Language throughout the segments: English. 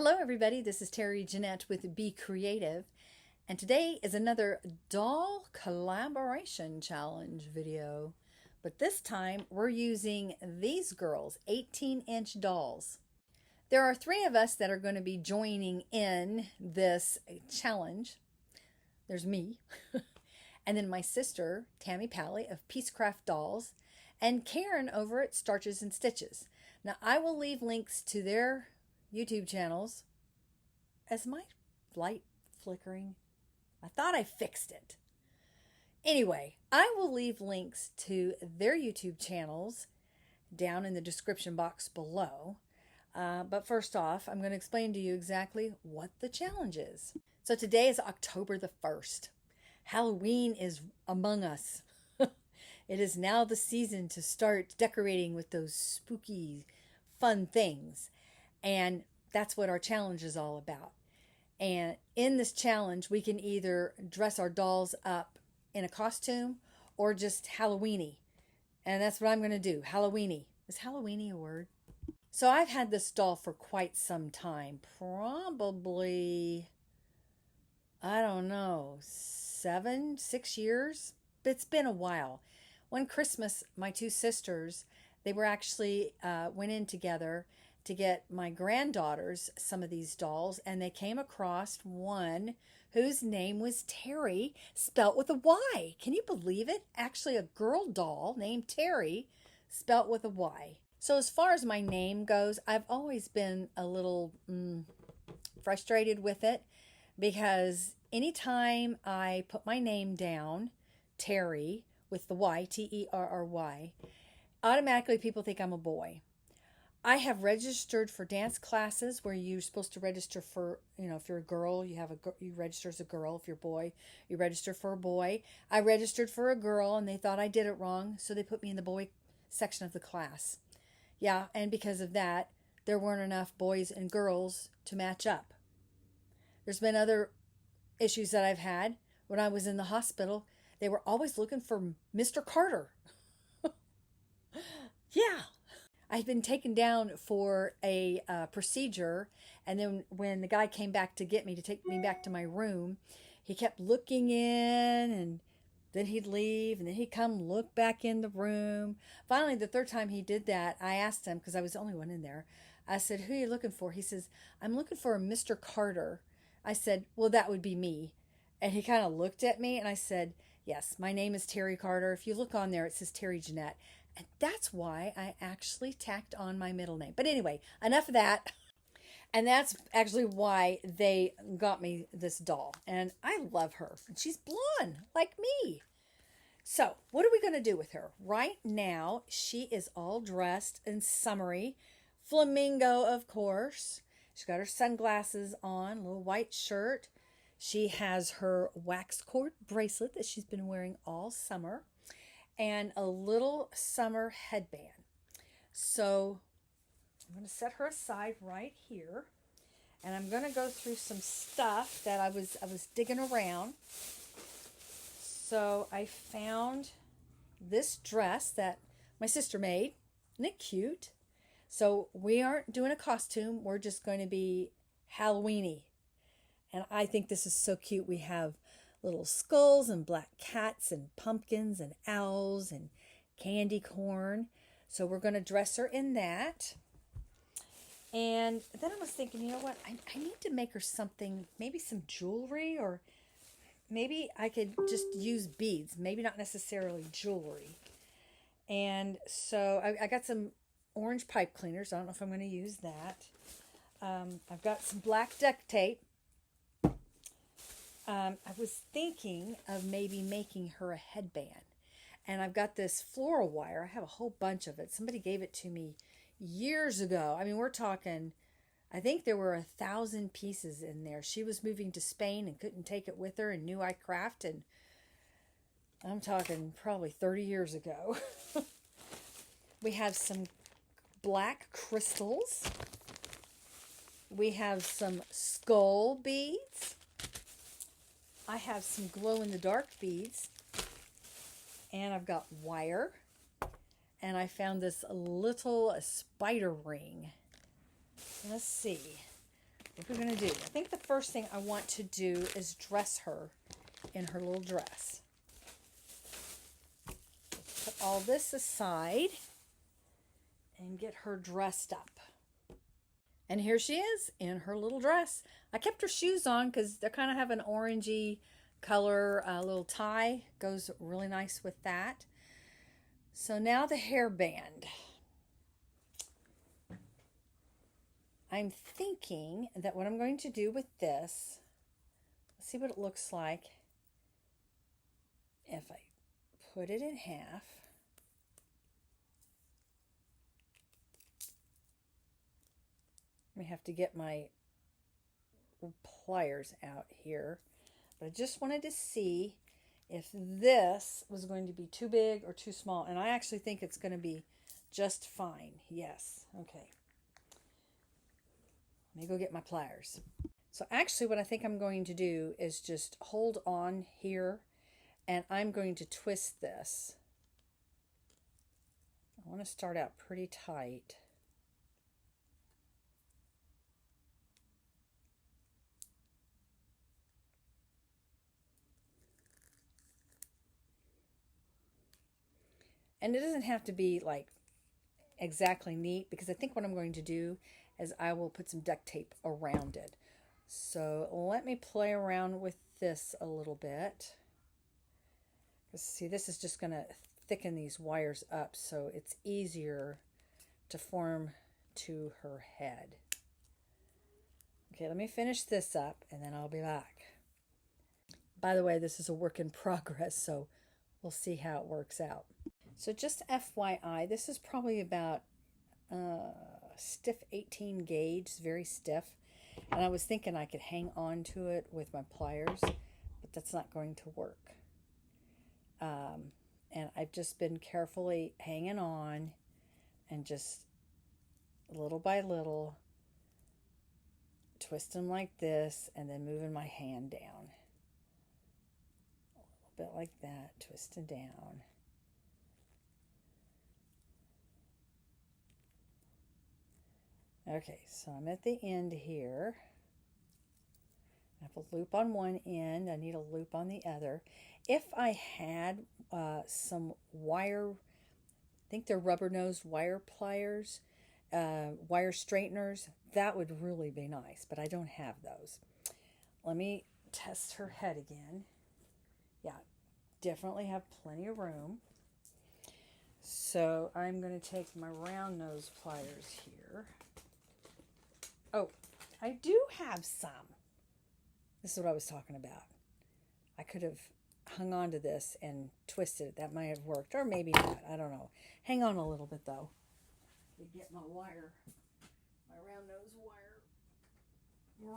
Hello everybody, this is Terry Jeanette with Be Creative, and today is another doll collaboration challenge video. But this time we're using these girls, 18-inch dolls. There are three of us that are going to be joining in this challenge. There's me, and then my sister, Tammy Pally of Peacecraft Dolls, and Karyn over at Starches and Stitches. Now I will leave links to their YouTube channels. Is my light flickering? I thought I fixed it. Anyway, I will leave links to their YouTube channels down in the description box below. But first off, I'm going to explain to you exactly what the challenge is. So today is October the 1st. Halloween is among us. It is now the season to start decorating with those spooky, fun things. And that's what our challenge is all about. And in this challenge, we can either dress our dolls up in a costume or just Halloweeny. And that's what I'm going to do, Halloweeny. Is Halloweeny a word? So I've had this doll for quite some time. Probably, I don't know, 6 years? It's been a while. One Christmas, my two sisters, they were actually went in together to get my granddaughters some of these dolls, and they came across one whose name was Terry, spelt with a Y. Can you believe it? Actually, a girl doll named Terry, spelt with a Y. So as far as my name goes, I've always been a little frustrated with it, because anytime I put my name down, Terry, with the Y, Terry, automatically people think I'm a boy. I have registered for dance classes where you're supposed to register for, if you're a girl, you register as a girl. If you're a boy, you register for a boy. I registered for a girl and they thought I did it wrong, so they put me in the boy section of the class. Yeah, and because of that, there weren't enough boys and girls to match up. There's been other issues that I've had. When I was in the hospital, they were always looking for Mr. Carter. Yeah. I'd been taken down for a procedure, and then when the guy came back to get me, to take me back to my room, he kept looking in, and then he'd leave, and then he'd come look back in the room. Finally, the third time he did that, I asked him, because I was the only one in there, I said, "Who are you looking for?" He says, "I'm looking for a Mr. Carter." I said, "Well, that would be me." And he kind of looked at me, and I said, "Yes, my name is Terry Carter. If you look on there, it says Terry Jeanette." And that's why I actually tacked on my middle name. But anyway, enough of that. And that's actually why they got me this doll. And I love her. And she's blonde, like me. So what are we going to do with her? Right now, she is all dressed in summery. Flamingo, of course. She's got her sunglasses on, a little white shirt. She has her wax cord bracelet that she's been wearing all summer, and a little summer headband. So I'm going to set her aside right here, and I'm going to go through some stuff that I was digging around. So I found this dress that my sister made. Isn't it cute? So we aren't doing a costume. We're just going to be Halloweeny. And I think this is so cute. We have little skulls and black cats and pumpkins and owls and candy corn. So we're going to dress her in that. And then I was thinking, you know what? I need to make her something, maybe some jewelry, or maybe I could just use beads. Maybe not necessarily jewelry. And so I got some orange pipe cleaners. I don't know if I'm going to use that. I've got some black duct tape. I was thinking of maybe making her a headband. And I've got this floral wire. I have a whole bunch of it. Somebody gave it to me years ago. I mean, we're talking, I think there were 1,000 pieces in there. She was moving to Spain and couldn't take it with her and knew I craft. And I'm talking probably 30 years ago. We have some black crystals. We have some skull beads. I have some glow-in-the-dark beads, and I've got wire, and I found this little spider ring. Let's see. What we're going to do, I think the first thing I want to do is dress her in her little dress. Put all this aside and get her dressed up. And here she is in her little dress. I kept her shoes on because they kind of have an orangey color. A little tie goes really nice with that. So now the hairband. I'm thinking that what I'm going to do with this, let's see what it looks like if I put it in half. I have to get my pliers out here, but I just wanted to see if this was going to be too big or too small, and I actually think it's going to be just fine. Yes. Okay. Let me go get my pliers. So actually what I think I'm going to do is just hold on here, and I'm going to twist this. I want to start out pretty tight. And it doesn't have to be like exactly neat, because I think what I'm going to do is I will put some duct tape around it. So let me play around with this a little bit. See, this is just going to thicken these wires up so it's easier to form to her head. Okay, let me finish this up and then I'll be back. By the way, this is a work in progress, so we'll see how it works out. So just FYI, this is probably about stiff 18 gauge, very stiff. And I was thinking I could hang on to it with my pliers, but that's not going to work. And I've just been carefully hanging on and just little by little twisting like this and then moving my hand down. A little bit like that, twisting down. Okay, so I'm at the end here. I have a loop on one end. I need a loop on the other. If I had some wire, I think they're rubber-nosed wire pliers, wire straighteners, that would really be nice, but I don't have those. Let me test her head again. Yeah, definitely have plenty of room. So I'm going to take my round nose pliers here. Oh, I do have some. This is what I was talking about. I could have hung on to this and twisted it. That might have worked, or maybe not. I don't know. Hang on a little bit, though. To get my wire, my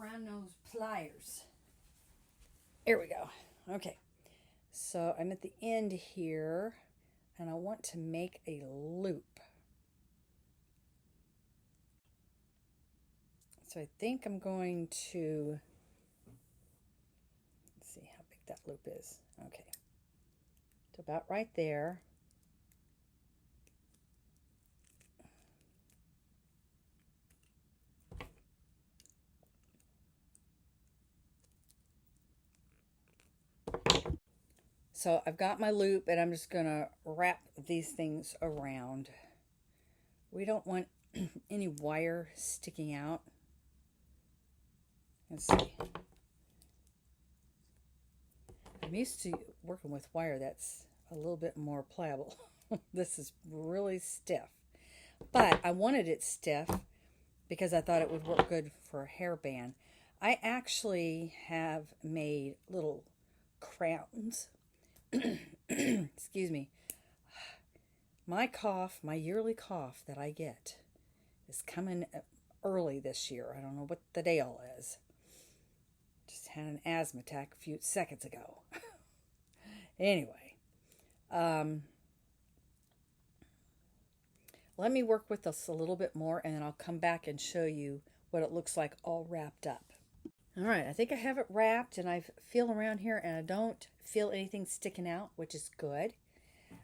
round nose pliers. Here we go. Okay. So I'm at the end here, and I want to make a loop. So I think I'm going to, let's see how big that loop is. Okay, to about right there. So I've got my loop, and I'm just going to wrap these things around. We don't want any wire sticking out. Let's see. I'm used to working with wire that's a little bit more pliable. This is really stiff. But I wanted it stiff because I thought it would work good for a hairband. I actually have made little crowns. Excuse me. My cough, my yearly cough that I get is coming early this year. I don't know what the deal is. Just had an asthma attack a few seconds ago. Anyway, let me work with this a little bit more, and then I'll come back and show you what it looks like all wrapped up. All right, I think I have it wrapped, and I feel around here, and I don't feel anything sticking out, which is good.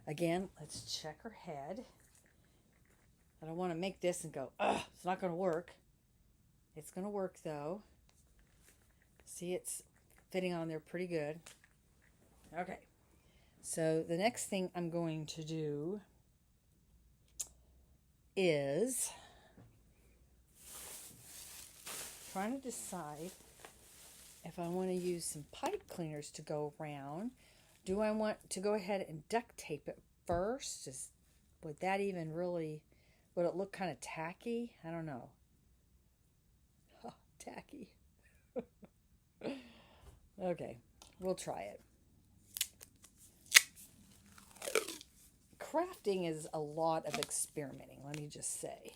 Again, let's check her head. I don't want to make this and go, ugh, it's not going to work. It's going to work though. See, it's fitting on there pretty good. Okay. So the next thing I'm going to do is trying to decide if I want to use some pipe cleaners to go around. Do I want to go ahead and duct tape it first? Would that even really, would it look kind of tacky? I don't know. Oh, tacky. Okay, we'll try it. Crafting is a lot of experimenting, let me just say.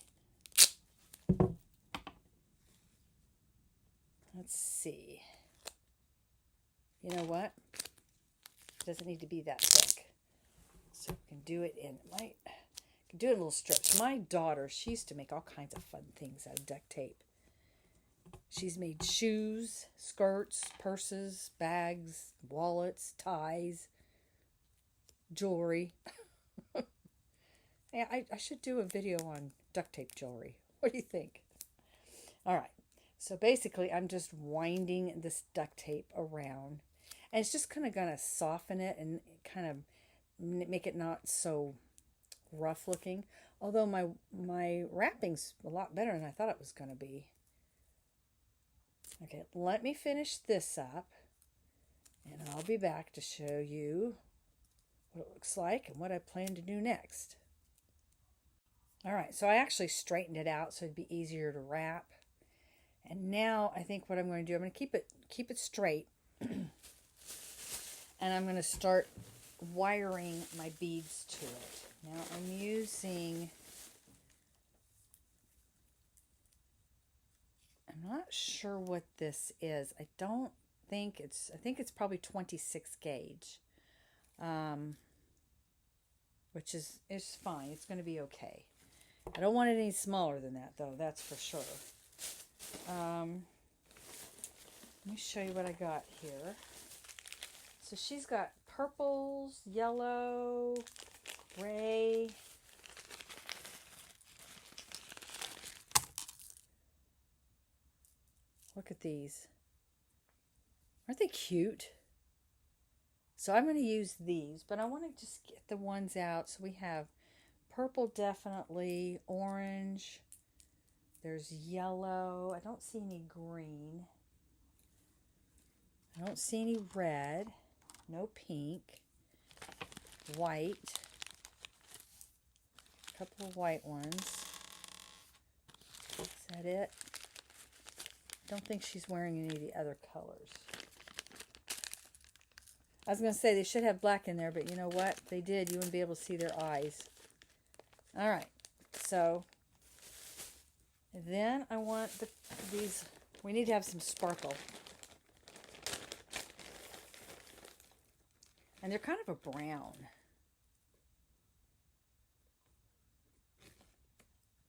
Let's see. You know what? It doesn't need to be that thick. So we can do it in little strips. My daughter, she used to make all kinds of fun things out of duct tape. She's made shoes, skirts, purses, bags, wallets, ties, jewelry. Yeah, I should do a video on duct tape jewelry. What do you think? All right. So basically, I'm just winding this duct tape around. And it's just kind of going to soften it and kind of make it not so rough looking. Although my wrapping's a lot better than I thought it was going to be. Okay, let me finish this up. And I'll be back to show you what it looks like and what I plan to do next. All right, so I actually straightened it out so it'd be easier to wrap. And now I think what I'm going to do, I'm going to keep it straight. And I'm going to start wiring my beads to it. Now I'm using, I'm not sure what this is. I think it's probably 26 gauge. Which is fine. It's going to be okay. I don't want it any smaller than that, though. That's for sure. Let me show you what I got here. So she's got purples, yellow, gray. Look at these. Aren't they cute? So I'm going to use these, but I want to just get the ones out. So we have purple, definitely, orange. There's yellow. I don't see any green. I don't see any red. No pink. White. A couple of white ones. Is that it? Don't think she's wearing any of the other colors. I was going to say they should have black in there, but you know what? If they did, you wouldn't be able to see their eyes. All right. So then I want these. We need to have some sparkle. And they're kind of a brown.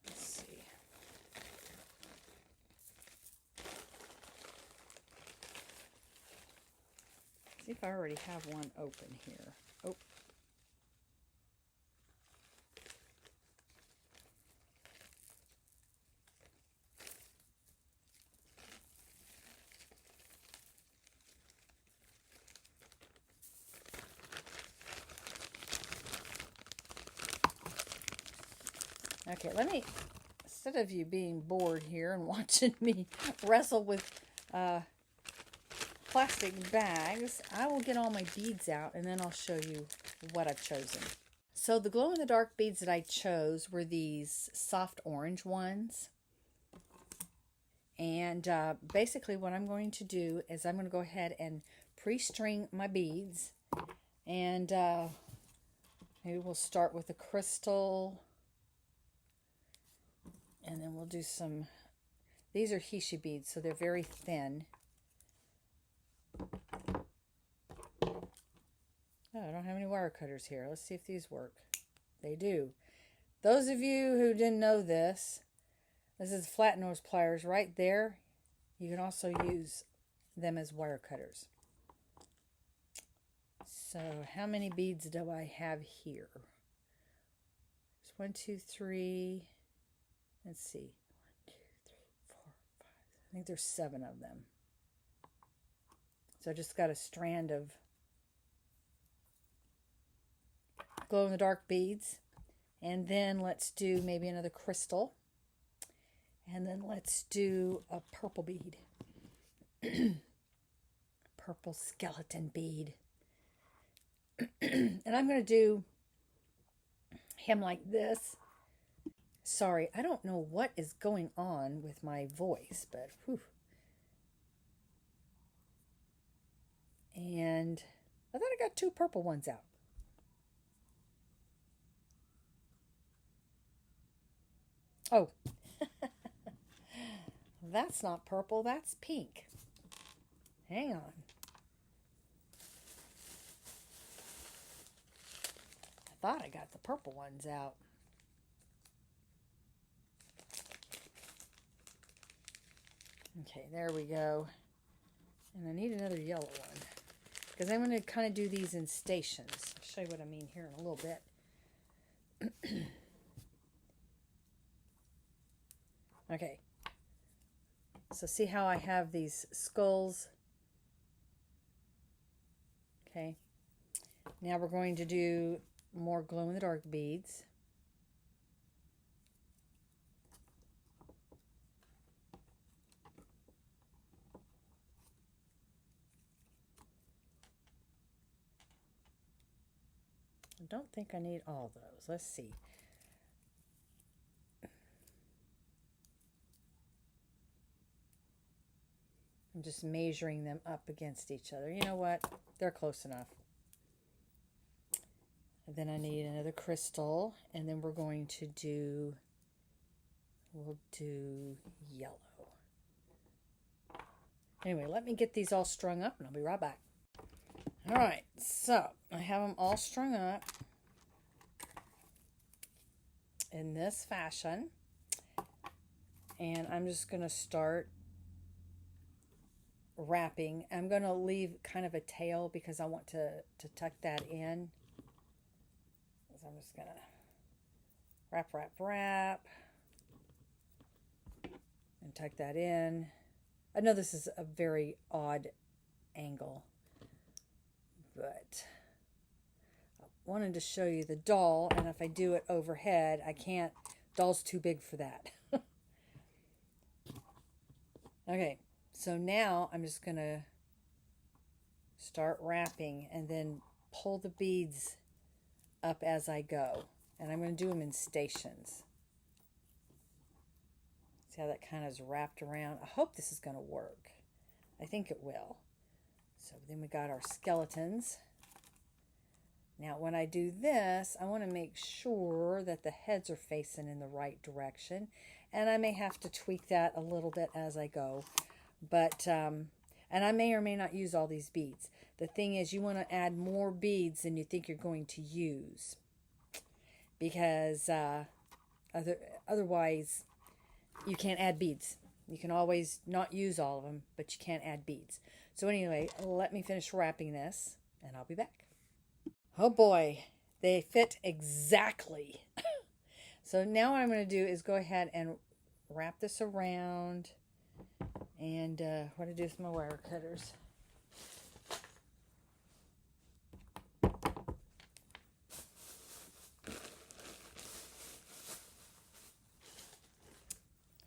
Let's see. See if I already have one open here. Oh. Okay, let me, instead of you being bored here and watching me wrestle with plastic bags, I will get all my beads out and then I'll show you what I've chosen. So the glow-in-the-dark beads that I chose were these soft orange ones. And basically what I'm going to do is I'm going to go ahead and pre-string my beads. And maybe we'll start with a crystal. And then we'll do some, these are Hippie beads, so they're very thin. Oh, I don't have any wire cutters here. Let's see if these work. They do. Those of you who didn't know this is flat nose pliers right there. You can also use them as wire cutters. So how many beads do I have here? There's 1, 2, 3. Let's see. 1, 2, 3, 4, 5, think there's 7 of them. So I just got a strand of glow-in-the-dark beads. And then let's do maybe another crystal. And then let's do a purple bead. Purple skeleton bead. And I'm going to do him like this. Sorry, I don't know what is going on with my voice, but whew. And I thought I got 2 purple ones out. Oh, that's not purple, that's pink. Hang on. I thought I got the purple ones out. Okay, there we go. And I need another yellow one, because I'm going to kind of do these in stations. I'll show you what I mean here in a little bit. Okay, so see how I have these skulls? Okay, now we're going to do more glow-in-the-dark beads. I don't think I need all those. Let's see. I'm just measuring them up against each other. You know what? They're close enough. And then I need another crystal, and then we'll do yellow. Anyway, let me get these all strung up, and I'll be right back. All right, so I have them all strung up in this fashion, and I'm just going to start wrapping. I'm going to leave kind of a tail because I want to tuck that in. So I'm just going to wrap, wrap, wrap, and tuck that in. I know this is a very odd angle, but I wanted to show you the doll, and if I do it overhead, I can't. Doll's too big for that. Okay, so now I'm just going to start wrapping and then pull the beads up as I go. And I'm going to do them in stations. See how that kind of is wrapped around? I hope this is going to work. I think it will. So then we got our skeletons. Now when I do this, I want to make sure that the heads are facing in the right direction. And I may have to tweak that a little bit as I go. But, and I may or may not use all these beads. The thing is, you want to add more beads than you think you're going to use. Because otherwise, you can't add beads. You can always not use all of them, but you can't add beads. So anyway, let me finish wrapping this, and I'll be back. Oh boy, they fit exactly. So now what I'm going to do is go ahead and wrap this around. And what to do with my wire cutters.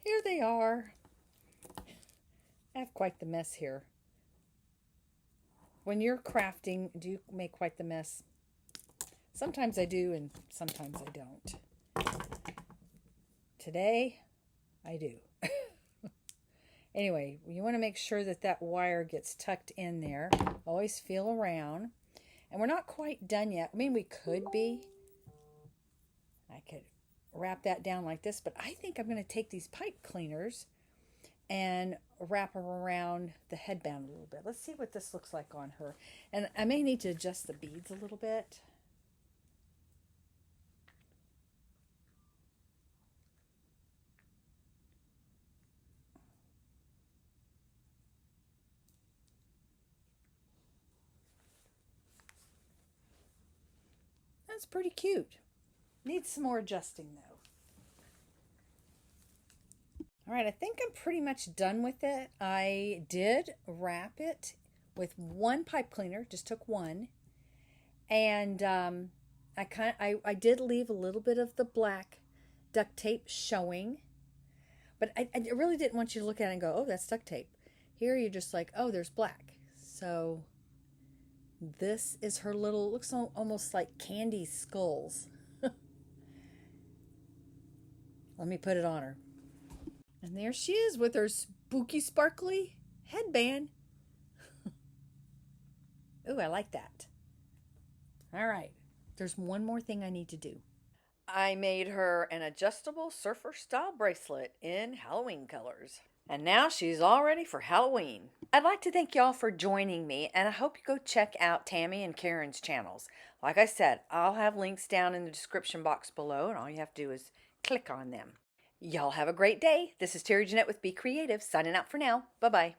Here they are. I have quite the mess here. When you're crafting, do you make quite the mess? Sometimes I do, and sometimes I don't. Today, I do. Anyway, you want to make sure that that wire gets tucked in there. Always feel around. And we're not quite done yet. I mean, we could be. I could wrap that down like this, but I think I'm going to take these pipe cleaners and wrap them around the headband a little bit. Let's see what this looks like on her. And I may need to adjust the beads a little bit. That's pretty cute. Needs some more adjusting though. All right, I think I'm pretty much done with it. I did wrap it with one pipe cleaner, just took one. And I did leave a little bit of the black duct tape showing, but I really didn't want you to look at it and go, oh, that's duct tape. Here you're just like, oh, there's black. So this is her little, looks almost like candy skulls. Let me put it on her. And there she is with her spooky, sparkly headband. Ooh, I like that. All right, there's one more thing I need to do. I made her an adjustable surfer style bracelet in Halloween colors. And now she's all ready for Halloween. I'd like to thank y'all for joining me, and I hope you go check out Tammy and Karyn's channels. Like I said, I'll have links down in the description box below, and all you have to do is click on them. Y'all have a great day. This is Terry Jeanette with Be Creative, signing out for now. Bye-bye.